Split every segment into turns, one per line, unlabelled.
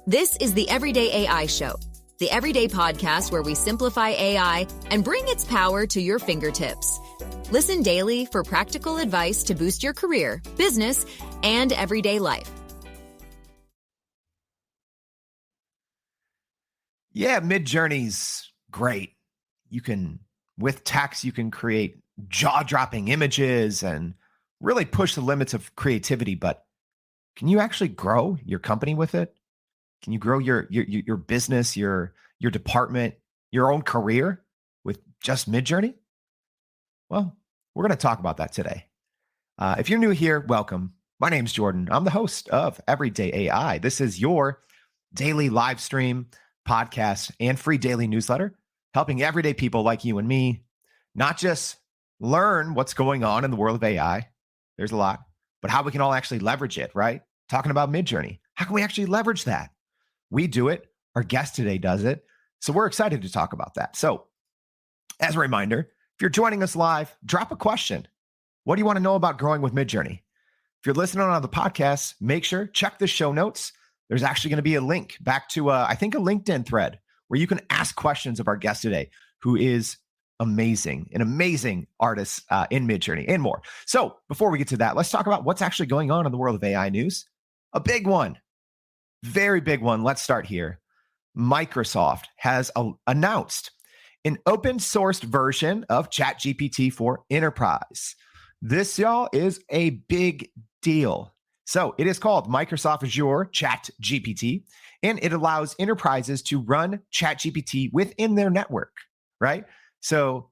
This is the Everyday AI Show, the everyday podcast where we simplify AI and bring its power to your fingertips. Listen daily for practical advice to boost your career, business, and everyday life.
Yeah, Midjourney's great. With text, you can create jaw-dropping images and really push the limits of creativity. But can you actually grow your company with it? Can you grow your business, your department, your own career with just Midjourney? Well, we're going to talk about that today. If you're new here, welcome. My name's Jordan. I'm the host of Everyday AI. This is your daily live stream, podcast, and free daily newsletter, helping everyday people like you and me not just learn what's going on in the world of AI. There's a lot, but how we can all actually leverage it, right? Talking about Midjourney. How can we actually leverage that? We do it. Our guest today does it. So we're excited to talk about that. So as a reminder, if you're joining us live, drop a question. What do you want to know about growing with Midjourney? If you're listening on the podcast, make sure, check the show notes. There's actually going to be a link back to, I think, a LinkedIn thread where you can ask questions of our guest today, who is amazing, an amazing artist in Midjourney and more. So before we get to that, let's talk about what's actually going on in the world of AI news. A big one. Very big one. Let's start here. Microsoft has announced an open sourced version of ChatGPT for enterprise. This, y'all, is a big deal. So it is called Microsoft Azure ChatGPT, and it allows enterprises to run ChatGPT within their network, right? So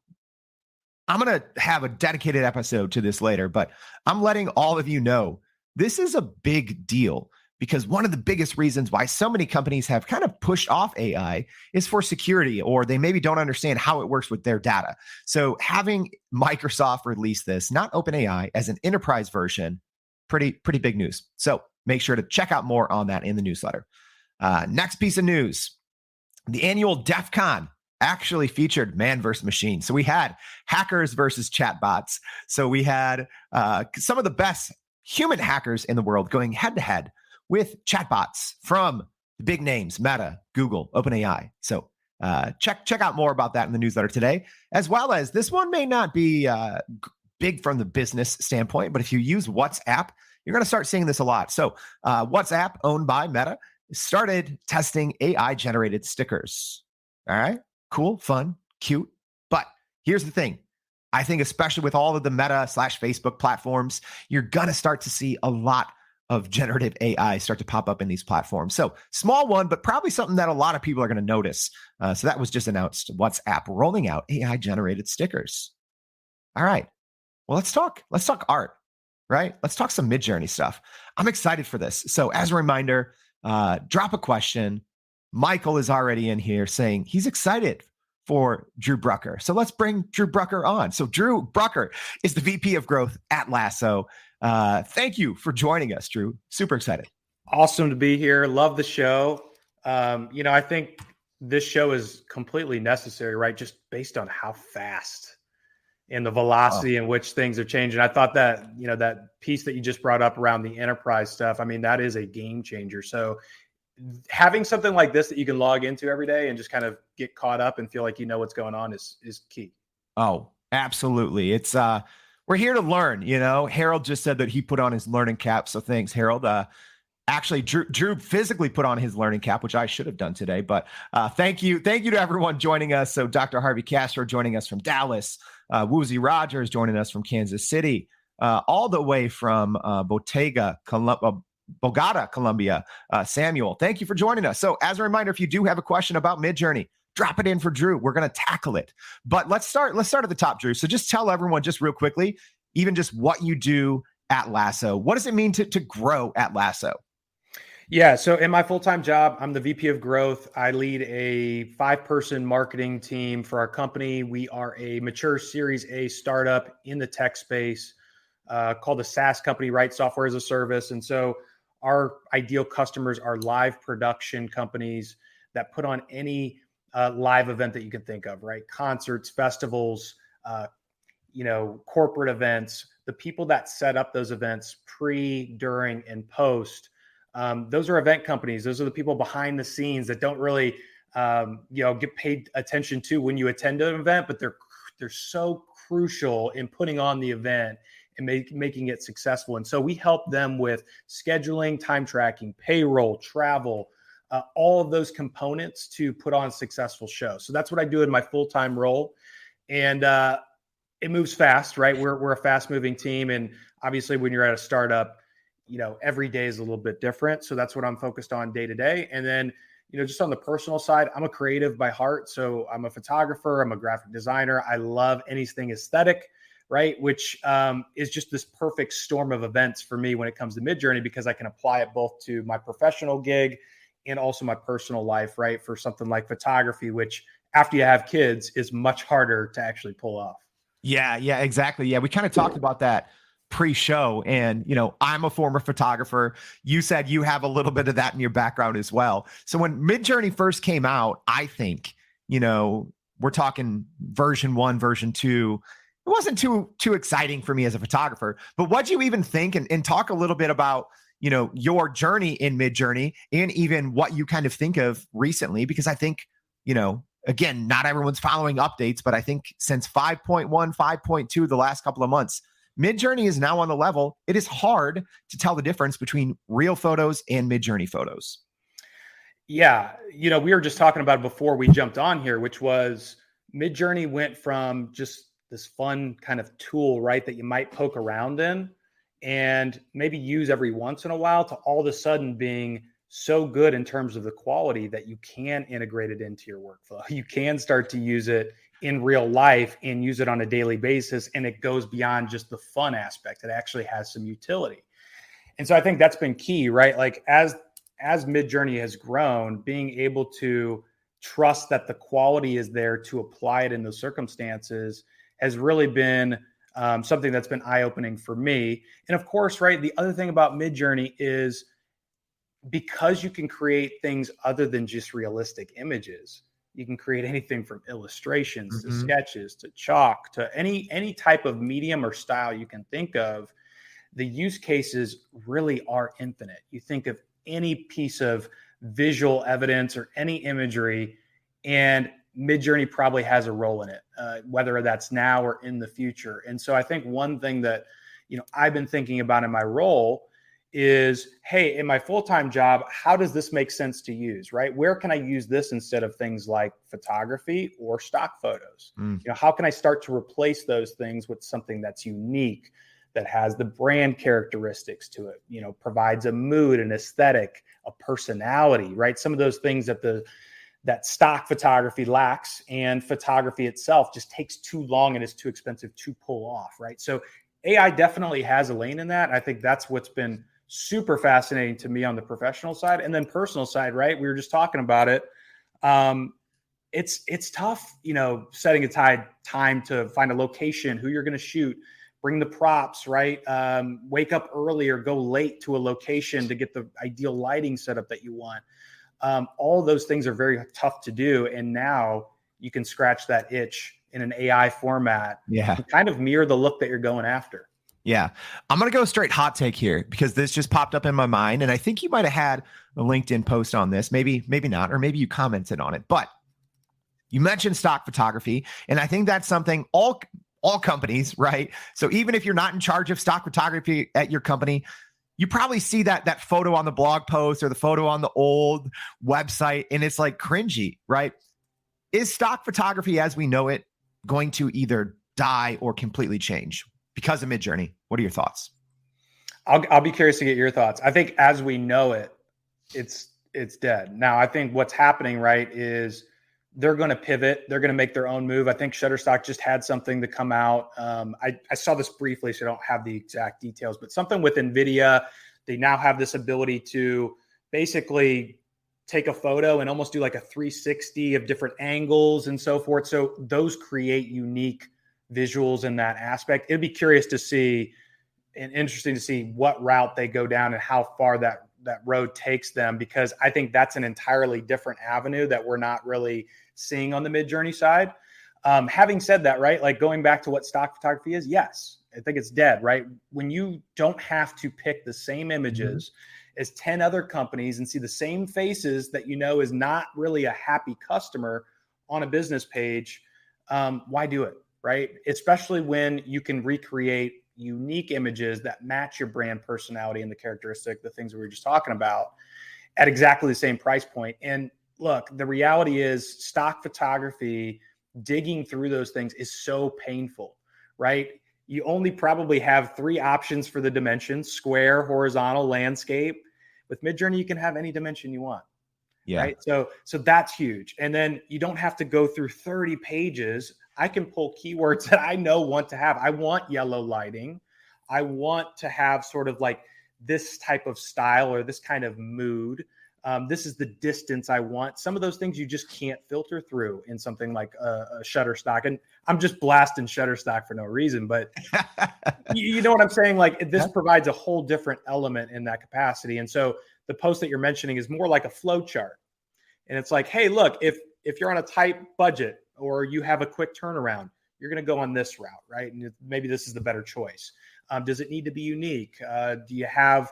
I'm going to have a dedicated episode to this later, but I'm letting all of you know this is a big deal. Because one of the biggest reasons why so many companies have kind of pushed off AI is for security, or they maybe don't understand how it works with their data. So having Microsoft release this, not OpenAI, as an enterprise version, pretty big news. So make sure to check out more on that in the newsletter. Next piece of news, the annual DEF CON actually featured man versus machine. So we had hackers versus chatbots. So we had some of the best human hackers in the world going head to head with chatbots from the big names, Meta, Google, OpenAI. So check out more about that in the newsletter today, as well as this one may not be big from the business standpoint, but if you use WhatsApp, you're going to start seeing this a lot. So WhatsApp, owned by Meta, started testing AI-generated stickers. All right, cool, fun, cute. But here's the thing. I think especially with all of the Meta/Facebook platforms, you're going to start to see a lot of generative AI start to pop up in these platforms. So small one, but probably something that a lot of people are going to notice. So that was just announced. WhatsApp rolling out AI generated stickers. All right. Well, let's talk art, right? Let's talk some Midjourney stuff. I'm excited for this. So as a reminder, drop a question. Michael is already in here saying he's excited for Drew Brucker. So let's bring Drew Brucker on. So Drew Brucker is the VP of Growth at LASSO. Thank you for joining us, Drew. Super excited.
Awesome to be here. Love the show. I think this show is completely necessary, right? Just based on how fast and the velocity in which things are changing. I thought that, that piece that you just brought up around the enterprise stuff, I mean, that is a game changer. So having something like this that you can log into every day and just kind of get caught up and feel like you know what's going on is key.
Oh, absolutely. It's we're here to learn. Harold just said that he put on his learning cap. So thanks, Harold. Actually, Drew physically put on his learning cap, which I should have done today. But thank you to everyone joining us. So Dr. Harvey Castro joining us from Dallas, Woozy Rogers joining us from Kansas City, all the way from Bogota, Colombia. Samuel, thank you for joining us. So as a reminder, if you do have a question about Midjourney, drop it in for Drew. We're going to tackle it. But let's start at the top, Drew. So just tell everyone just real quickly, even just what you do at LASSO. What does it mean to grow at LASSO?
Yeah. So in my full-time job, I'm the VP of Growth. I lead a 5-person marketing team for our company. We are a mature Series A startup in the tech space called a SaaS company, right? Software as a service. And so our ideal customers are live production companies that put on any live event that you can think of, right? Concerts, festivals, corporate events, the people that set up those events pre, during, and post Those are event companies. Those are the people behind the scenes that don't really, get paid attention to when you attend an event, but they're so crucial in putting on the event and making it successful. And so we help them with scheduling, time tracking, payroll, travel, all of those components to put on a successful show. So that's what I do in my full-time role. And it moves fast, right? We're a fast moving team. And obviously when you're at a startup, every day is a little bit different. So that's what I'm focused on day to day. And then, just on the personal side, I'm a creative by heart. So I'm a photographer, I'm a graphic designer. I love anything aesthetic, right? Which is just this perfect storm of events for me when it comes to Midjourney, because I can apply it both to my professional gig and also my personal life, right? For something like photography, which after you have kids is much harder to actually pull off.
Yeah, exactly. Yeah, we kind of talked about that pre-show, and I'm a former photographer. You said you have a little bit of that in your background as well. So when Midjourney first came out, I think we're talking version 1, version 2. It wasn't too exciting for me as a photographer. But what'd you even think? And talk a little bit about your journey in Midjourney, and even what you kind of think of recently, because I think again, not everyone's following updates, but I think since 5.1, 5.2, the last couple of months, Midjourney is now on the level. It is hard to tell the difference between real photos and Midjourney photos.
Yeah. We were just talking about it before we jumped on here, which was Midjourney went from just this fun kind of tool, right, that you might poke around in and maybe use every once in a while, to all of a sudden being so good in terms of the quality that you can integrate it into your workflow. You can start to use it in real life and use it on a daily basis. And it goes beyond just the fun aspect. It actually has some utility. And so I think that's been key, right? Like as Midjourney has grown, being able to trust that the quality is there to apply it in those circumstances has really been something that's been eye-opening for me. And of course, right, the other thing about Midjourney is, because you can create things other than just realistic images, you can create anything from illustrations to sketches to chalk to any type of medium or style you can think of. The use cases really are infinite. You think of any piece of visual evidence or any imagery, and Midjourney probably has a role in it, whether that's now or in the future. And so I think one thing that I've been thinking about in my role is, hey, in my full-time job, how does this make sense to use, right? Where can I use this instead of things like photography or stock photos? How can I start to replace those things with something that's unique, that has the brand characteristics to it, provides a mood, an aesthetic, a personality, right? Some of those things that stock photography lacks, and photography itself just takes too long and is too expensive to pull off, right? So AI definitely has a lane in that. I think that's what's been super fascinating to me on the professional side. And then personal side, right? We were just talking about it. It's tough, setting a time to find a location, who you're going to shoot, bring the props, right? Wake up early or go late to a location to get the ideal lighting setup that you want. All of those things are very tough to do. And now you can scratch that itch in an AI format.
Yeah.
And kind of mirror the look that you're going after.
Yeah. I'm going to go straight hot take here, because this just popped up in my mind. And I think you might have had a LinkedIn post on this, maybe not, or maybe you commented on it, but you mentioned stock photography. And I think that's something all companies, right? So even if you're not in charge of stock photography at your company, you probably see that photo on the blog post or the photo on the old website, and it's like cringy, right? Is stock photography as we know it going to either die or completely change because of Midjourney? What are your thoughts?
I'll be curious to get your thoughts. I think as we know it, it's dead. Now, I think what's happening, right, is they're going to pivot. They're going to make their own move. I think Shutterstock just had something to come out. I saw this briefly, so I don't have the exact details, but something with NVIDIA. They now have this ability to basically take a photo and almost do like a 360 of different angles and so forth. So those create unique visuals in that aspect. It'd be curious to see and interesting to see what route they go down and how far that road takes them, because I think that's an entirely different avenue that we're not really seeing on the Midjourney side. Having said that, right, like going back to what stock photography is, yes, I think it's dead, right? When you don't have to pick the same images as 10 other companies and see the same faces that is not really a happy customer on a business page, why do it, right? Especially when you can recreate unique images that match your brand personality and the characteristic, the things we were just talking about, at exactly the same price point. And look, the reality is stock photography, digging through those things is so painful, right? You only probably have 3 options for the dimensions: square, horizontal, landscape. With Midjourney, you can have any dimension you want.
Yeah.
Right. So that's huge. And then you don't have to go through 30 pages. I can pull keywords that I want to have. I want yellow lighting. I want to have sort of like this type of style or this kind of mood. This is the distance I want. Some of those things you just can't filter through in something like a Shutterstock. And I'm just blasting Shutterstock for no reason, but you know what I'm saying? Like, this provides a whole different element in that capacity. And so the post that you're mentioning is more like a flow chart. And it's like, hey, look, if you're on a tight budget or you have a quick turnaround, you're going to go on this route, right? And maybe this is the better choice. Does it need to be unique? Do you have,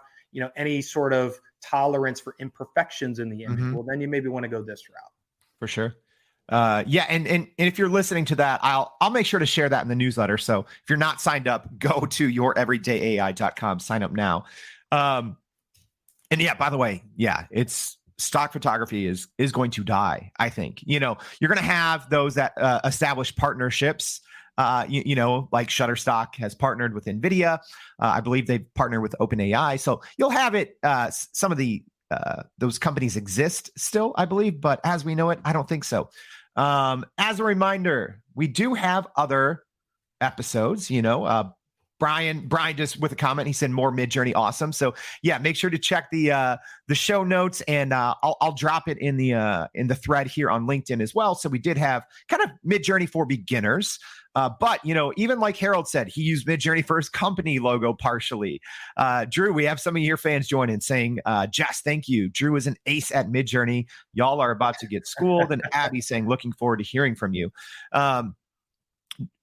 any sort of tolerance for imperfections in the image?
Mm-hmm.
Well, then you maybe want to go this route.
For sure. Yeah. And if you're listening to that, I'll make sure to share that in the newsletter. So if you're not signed up, go to youreverydayai.com, sign up now. And yeah, by the way, it's stock photography is going to die. I think, you're going to have those that establish partnerships, like Shutterstock has partnered with NVIDIA. I believe they've partnered with OpenAI. So you'll have it. Some of those companies exist still, I believe, but as we know it, I don't think so. As a reminder, we do have other episodes, Brian just with a comment, he said more Midjourney awesome. So yeah, make sure to check the show notes, and I'll drop it in the thread here on LinkedIn as well. So we did have kind of Midjourney for beginners, but even like Harold said, he used Midjourney for his company logo partially. Drew, we have some of your fans joining saying, Jess, thank you. Drew is an ace at Midjourney. Y'all are about to get schooled. And Abby saying, looking forward to hearing from you.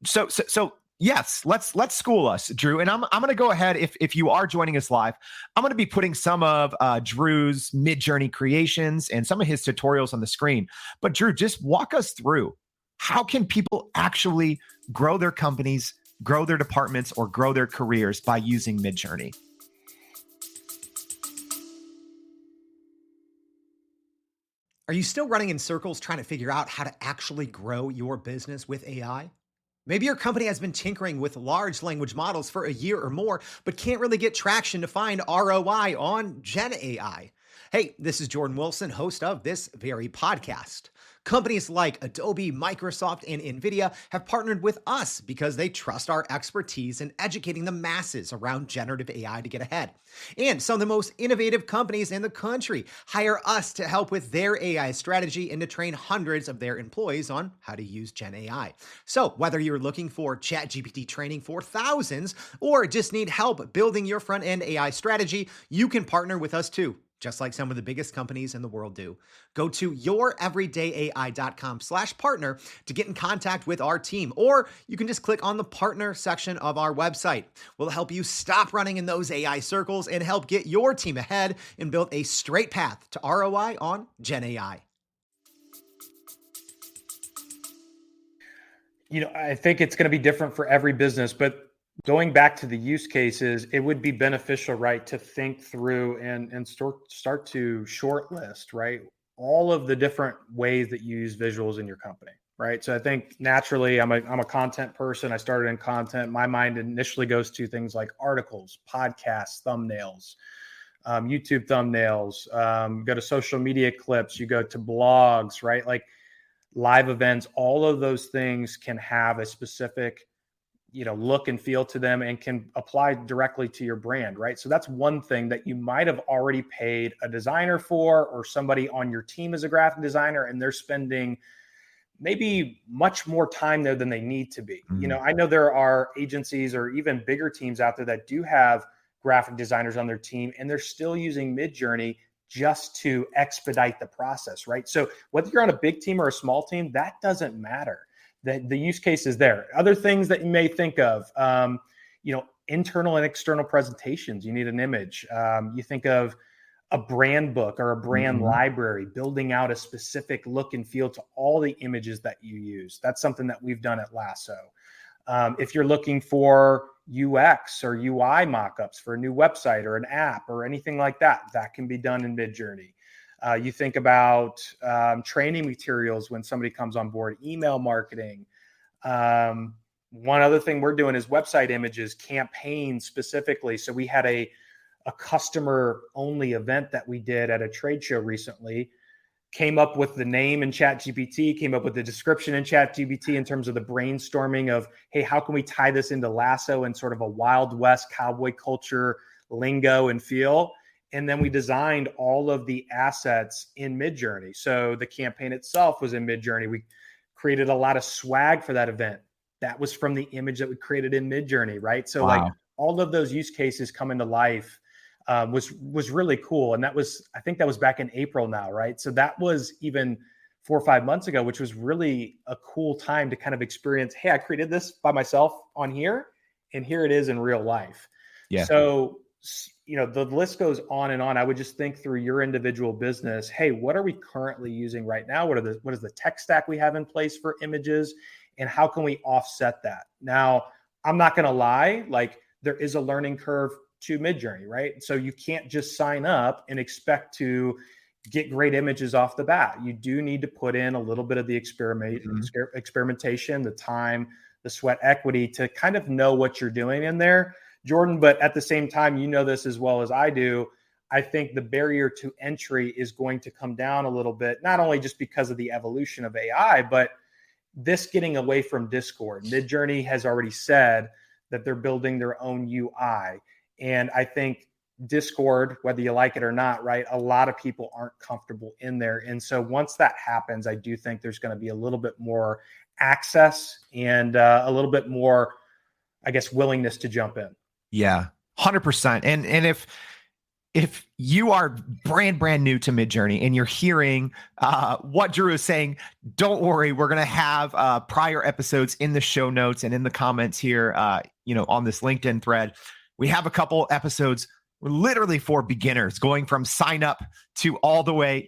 So yes, let's school us, Drew. And I'm going to go ahead. If you are joining us live, I'm going to be putting some of Drew's Midjourney creations and some of his tutorials on the screen. But Drew, just walk us through, how can people actually grow their companies, grow their departments, or grow their careers by using Midjourney?
Are you still running in circles trying to figure out how to actually grow your business with AI? Maybe your company has been tinkering with large language models for a year or more, but can't really get traction to find ROI on Gen AI. Hey, this is Jordan Wilson, host of this very podcast. Companies like Adobe, Microsoft, and NVIDIA have partnered with us because they trust our expertise in educating the masses around generative AI to get ahead. And some of the most innovative companies in the country hire us to help with their AI strategy and to train hundreds of their employees on how to use Gen AI. So whether you're looking for ChatGPT training for thousands or just need help building your front-end AI strategy, you can partner with us too, just like some of the biggest companies in the world do. Go to youreverydayai.com/partner to get in contact with our team, or you can just click on the partner section of our website. We'll help you stop running in those AI circles and help get your team ahead and build a straight path to ROI on Gen AI.
I think it's going to be different for every business, but going back to the use cases, it would be beneficial, right, to think through and start to shortlist, right, all of the different ways that you use visuals in your company, right? So I think naturally, I'm a content person. I started in content. My mind initially goes to things like articles, podcasts, thumbnails, YouTube thumbnails. Go to social media clips. You go to blogs, right? Like live events. All of those things can have a specific look and feel to them and can apply directly to your brand, right? So that's one thing that you might have already paid a designer for, or somebody on your team is a graphic designer and they're spending maybe much more time there than they need to be.
Mm-hmm.
I know there are agencies or even bigger teams out there that do have graphic designers on their team and they're still using Midjourney just to expedite the process, right? So whether you're on a big team or a small team, that doesn't matter. The use case is there. Other things that you may think of, internal and external presentations. You need an image. You think of a brand book or a brand library, building out a specific look and feel to all the images that you use. That's something that we've done at LASSO. If you're looking for UX or UI mockups for a new website or an app or anything like that, that can be done in Midjourney. You think about training materials when somebody comes on board, email marketing. One other thing we're doing is website images, campaigns specifically. So we had a customer only event that we did at a trade show recently, came up with the name in ChatGPT, came up with the description in ChatGPT in terms of the brainstorming of, hey, how can we tie this into LASSO and sort of a Wild West cowboy culture lingo and feel? And then we designed all of the assets in Midjourney. So the campaign itself was in Midjourney. We created a lot of swag for that event. That was from the image that we created in Midjourney, right? So like all of those use cases come into life was really cool. And I think that was back in April now, right? So that was even 4 or 5 months ago, which was really a cool time to kind of experience, hey, I created this by myself on here, and here it is in real life. Yeah. So, the list goes on and on. I would just think through your individual business. Hey, what are we currently using right now? What is the tech stack we have in place for images, and how can we offset that? Now, I'm not going to lie, like there is a learning curve to Midjourney, right? So you can't just sign up and expect to get great images off the bat. You do need to put in a little bit of the experimentation, the time, the sweat equity to kind of know what you're doing in there, Jordan. But at the same time, you know this as well as I do, I think the barrier to entry is going to come down a little bit, not only just because of the evolution of AI, but this getting away from Discord. Midjourney has already said that they're building their own UI. And I think Discord, whether you like it or not, right, a lot of people aren't comfortable in there. And so once that happens, I do think there's going to be a little bit more access and a little bit more, I guess, willingness to jump in.
Yeah, 100%. And if you are brand new to Midjourney and you're hearing what Drew is saying, don't worry. We're going to have prior episodes in the show notes and in the comments here, on this LinkedIn thread. We have a couple episodes literally for beginners, going from sign up to all the way,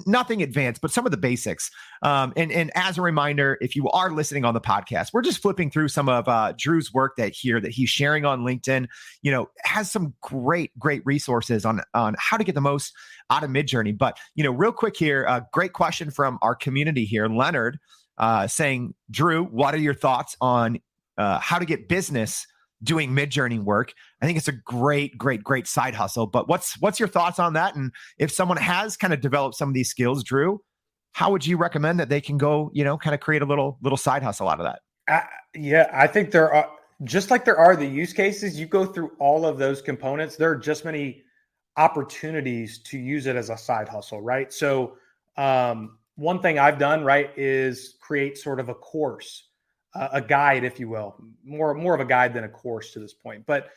nothing advanced, but some of the basics. And as a reminder, if you are listening on the podcast, we're just flipping through some of Drew's work that he's sharing on LinkedIn, has some great resources on how to get the most out of Midjourney. But, real quick here, a great question from our community here, Leonard, saying, Drew, what are your thoughts on how to get business doing Midjourney work? I think it's a great side hustle, but what's your thoughts on that? And if someone has kind of developed some of these skills, Drew, how would you recommend that they can go, kind of create a little side hustle out of that?
I think there are, just like there are the use cases, you go through all of those components. There are just many opportunities to use it as a side hustle, right? So one thing I've done, right, is create sort of a course, a guide, if you will, more of a guide than a course to this point, but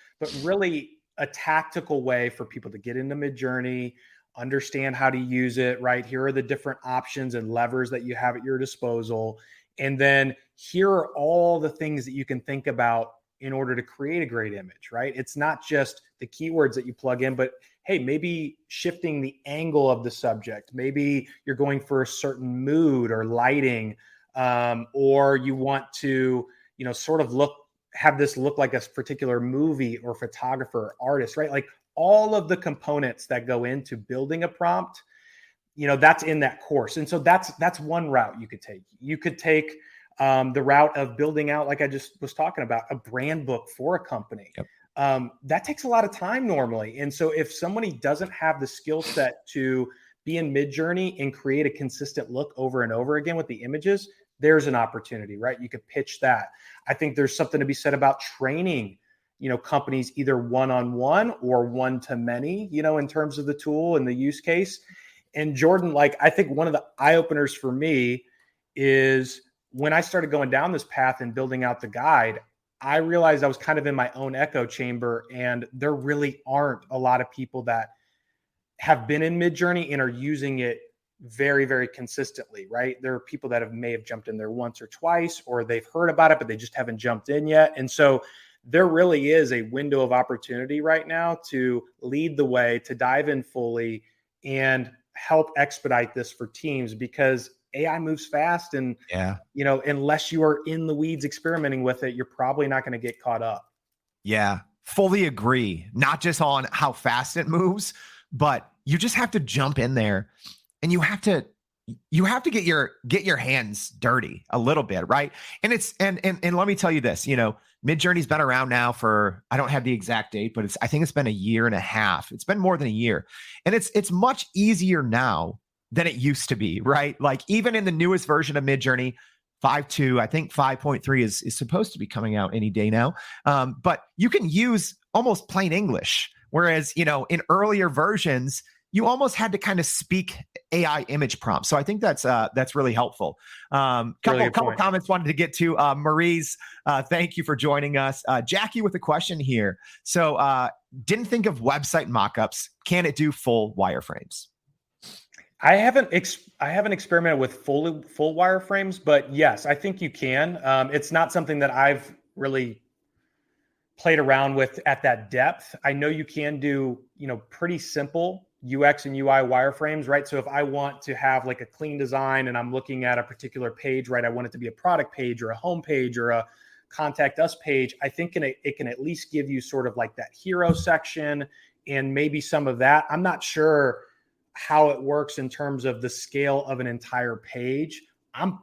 really a tactical way for people to get into Midjourney, understand how to use it, right? Here are the different options and levers that you have at your disposal. And then here are all the things that you can think about in order to create a great image, right? It's not just the keywords that you plug in, but hey, maybe shifting the angle of the subject. Maybe you're going for a certain mood or lighting, or you want to, sort of have this look like a particular movie or photographer or artist, right? Like all of the components that go into building a prompt, that's in that course. And so that's one route you could take. You could take the route of building out, like I just was talking about, a brand book for a company. Yep. That takes a lot of time normally. And so if somebody doesn't have the skill set to be in Midjourney and create a consistent look over and over again with the images, there's an opportunity, right? You could pitch that. I think there's something to be said about training, companies either one-on-one or one-to-many, in terms of the tool and the use case. And Jordan, I think one of the eye-openers for me is when I started going down this path and building out the guide, I realized I was kind of in my own echo chamber, and there really aren't a lot of people that have been in Midjourney and are using it very, very consistently, right? There are people that may have jumped in there once or twice, or they've heard about it, but they just haven't jumped in yet. And so there really is a window of opportunity right now to lead the way, to dive in fully and help expedite this for teams, because AI moves fast. And,
Yeah.
unless you are in the weeds experimenting with it, you're probably not going to get caught up.
Yeah, fully agree. Not just on how fast it moves, but you just have to jump in there and you have to get your hands dirty a little bit, right? And it's and let me tell you this, Midjourney's been around now for, I don't have the exact date, but I think it's been a year and a half. It's been more than a year. And it's much easier now than it used to be, right? Like even in the newest version of Midjourney, 5.2, I think 5.3 is supposed to be coming out any day now. But you can use almost plain English. Whereas, in earlier versions, you almost had to kind of speak AI image prompts. So I think that's really helpful. Couple comments wanted to get to. Marie's, thank you for joining us. Jackie with a question here. So didn't think of website mockups. Can it do full wireframes?
I haven't experimented with full wireframes, but yes, I think you can. It's not something that I've really played around with at that depth. I know you can do, pretty simple UX and UI wireframes, right? So if I want to have like a clean design and I'm looking at a particular page, right? I want it to be a product page or a home page or a contact us page. I think it can at least give you sort of like that hero section and maybe some of that. I'm not sure how it works in terms of the scale of an entire page. I'm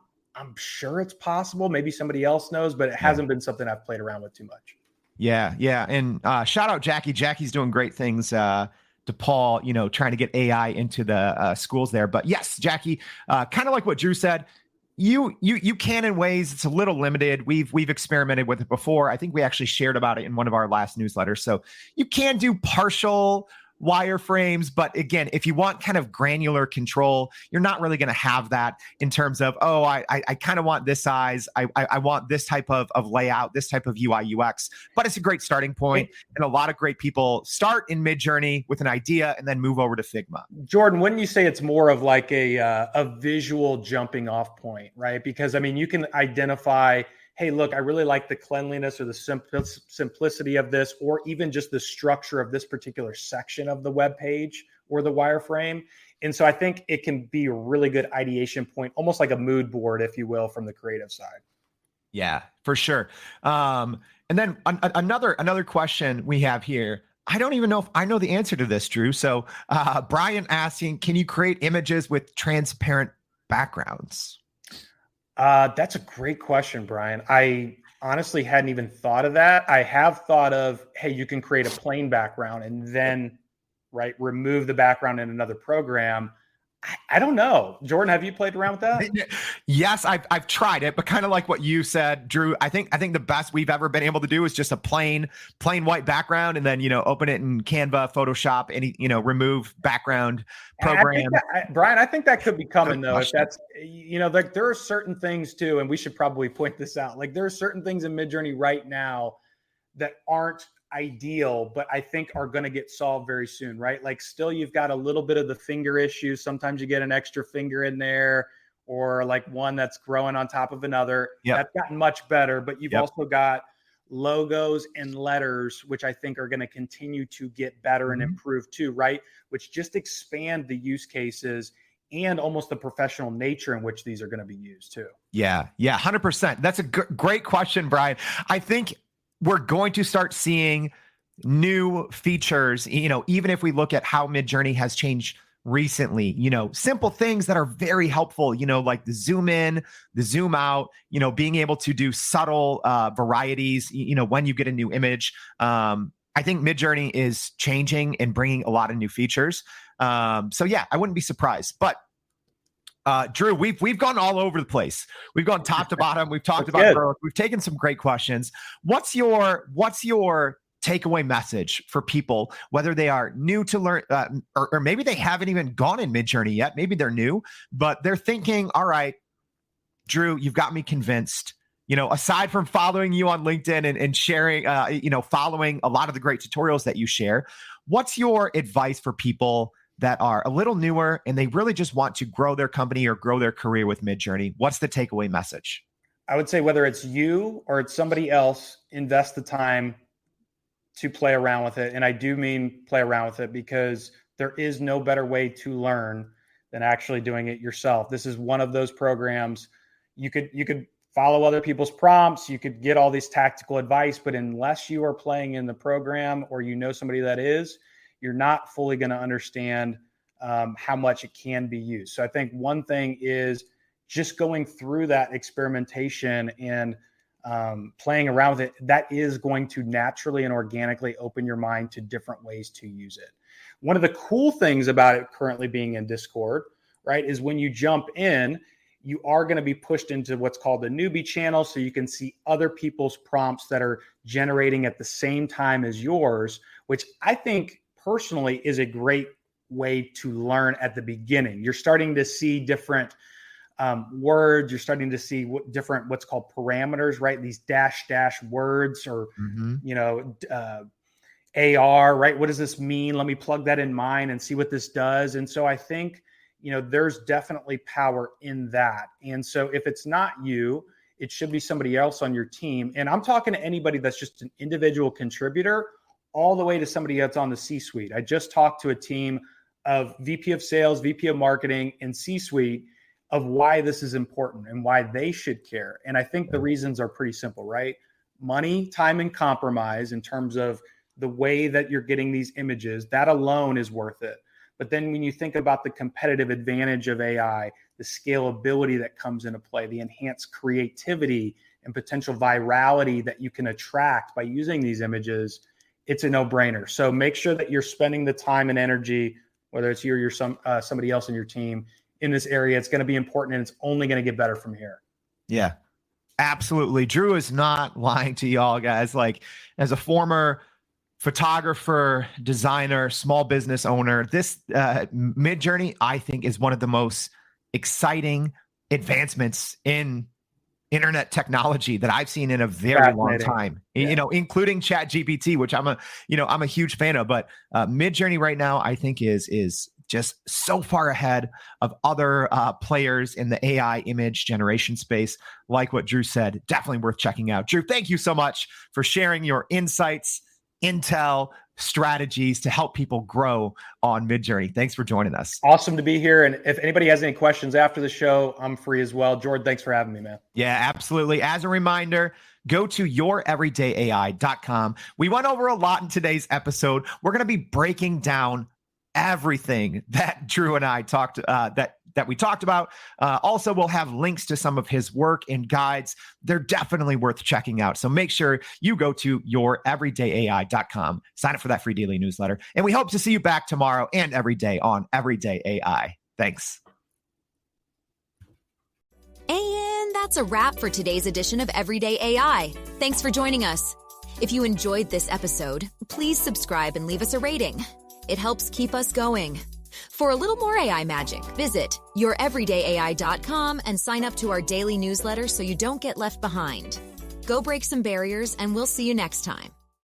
sure it's possible. Maybe somebody else knows, but it hasn't been something I've played around with too much. Yeah.
And shout out Jackie. Jackie's doing great things to Paul, trying to get AI into the schools there. But yes, Jackie, kind of like what Drew said, you can in ways it's a little limited. We've experimented with it before. I think we actually shared about it in one of our last newsletters. So you can do partial wireframes, but again, if you want kind of granular control, you're not really going to have that in terms of, I kind of want this size, I want this type of layout, this type of UI UX. But it's a great starting point, and a lot of great people start in Midjourney with an idea and then move over to Figma.
Jordan, wouldn't you say it's more of like a visual jumping off point, right? Because you can identify, hey, look, I really like the cleanliness or the simplicity of this, or even just the structure of this particular section of the web page or the wireframe. And so I think it can be a really good ideation point, almost like a mood board, if you will, from the creative side.
Yeah, for sure. And then another question we have here. I don't even know if I know the answer to this, Drew. So Brian asking, can you create images with transparent backgrounds?
That's a great question, Brian. I honestly hadn't even thought of that. I have thought of, hey, you can create a plain background and then, remove the background in another program. I don't know. Jordan, have you played around with that?
Yes, I've tried it, but kind of like what you said, Drew, I think the best we've ever been able to do is just a plain white background, and then, open it in Canva, Photoshop, any, remove background program.
Brian, I think that could be coming though. If that's, like there are certain things too, and we should probably point this out. Like there are certain things in Midjourney right now that aren't ideal, but I think are going to get solved very soon, right? Like still you've got a little bit of the finger issue. Sometimes you get an extra finger in there, or like one that's growing on top of another.
Yep.
That's gotten much better, but you've also got logos and letters, which I think are going to continue to get better and improve too, right? Which just expand the use cases and almost the professional nature in which these are going to be used too.
Yeah, 100%. That's a great question, Brian. I think we're going to start seeing new features, even if we look at how Midjourney has changed recently, simple things that are very helpful, like the zoom in, the zoom out, being able to do subtle varieties, when you get a new image. I think Midjourney is changing and bringing a lot of new features. So yeah, I wouldn't be surprised. But Drew, we've gone all over the place. We've gone top to bottom. We've talked about growth. We've taken some great questions. What's your takeaway message for people, whether they are new to learn, or maybe they haven't even gone in Midjourney yet? Maybe they're new, but they're thinking, all right, Drew, you've got me convinced. Aside from following you on LinkedIn and sharing, following a lot of the great tutorials that you share, what's your advice for people that are a little newer and they really just want to grow their company or grow their career with Midjourney? What's the takeaway message?
I would say whether it's you or it's somebody else, invest the time to play around with it. And I do mean play around with it, because there is no better way to learn than actually doing it yourself. This is one of those programs. You could follow other people's prompts. You could get all these tactical advice, but unless you are playing in the program or you know somebody that is, you're not fully going to understand how much it can be used. So I think one thing is just going through that experimentation and playing around with it. That is going to naturally and organically open your mind to different ways to use it. One of the cool things about it currently being in Discord, right, is when you jump in, you are going to be pushed into what's called the newbie channel, so you can see other people's prompts that are generating at the same time as yours, which I think personally is a great way to learn at the beginning. You're starting to see different words. You're starting to see what's called parameters, right? These dash words, or AR, right? What does this mean? Let me plug that in mine and see what this does. And so I think, there's definitely power in that. And so if it's not you, it should be somebody else on your team. And I'm talking to anybody that's just an individual contributor, all the way to somebody that's on the C-suite. I just talked to a team of VP of sales, VP of marketing, and C-suite of why this is important and why they should care. And I think the reasons are pretty simple, right? Money, time, and compromise in terms of the way that you're getting these images, that alone is worth it. But then when you think about the competitive advantage of AI, the scalability that comes into play, the enhanced creativity and potential virality that you can attract by using these images, it's a no-brainer. So make sure that you're spending the time and energy, whether it's you or somebody else in your team, in this area. It's going to be important, and it's only going to get better from here.
Yeah, absolutely. Drew is not lying to y'all, guys. Like, as a former photographer, designer, small business owner, this Midjourney, I think, is one of the most exciting advancements in internet technology that I've seen in a very long time, including ChatGPT, which I'm a huge fan of. But Midjourney right now, I think is just so far ahead of other players in the AI image generation space. Like what Drew said, definitely worth checking out. Drew, thank you so much for sharing your insights, intel, strategies to help people grow on Midjourney. Thanks for joining us.
Awesome to be here. And if anybody has any questions after the show, I'm free as well. Jordan, thanks for having me, man.
Yeah, absolutely. As a reminder, go to youreverydayai.com. We went over a lot in today's episode. We're going to be breaking down everything that Drew and I talked that we talked about. Also, we'll have links to some of his work and guides. They're definitely worth checking out. So make sure you go to youreverydayai.com, sign up for that free daily newsletter. And we hope to see you back tomorrow and every day on Everyday AI. Thanks.
And that's a wrap for today's edition of Everyday AI. Thanks for joining us. If you enjoyed this episode, please subscribe and leave us a rating. It helps keep us going. For a little more AI magic, visit youreverydayai.com and sign up to our daily newsletter so you don't get left behind. Go break some barriers, and we'll see you next time.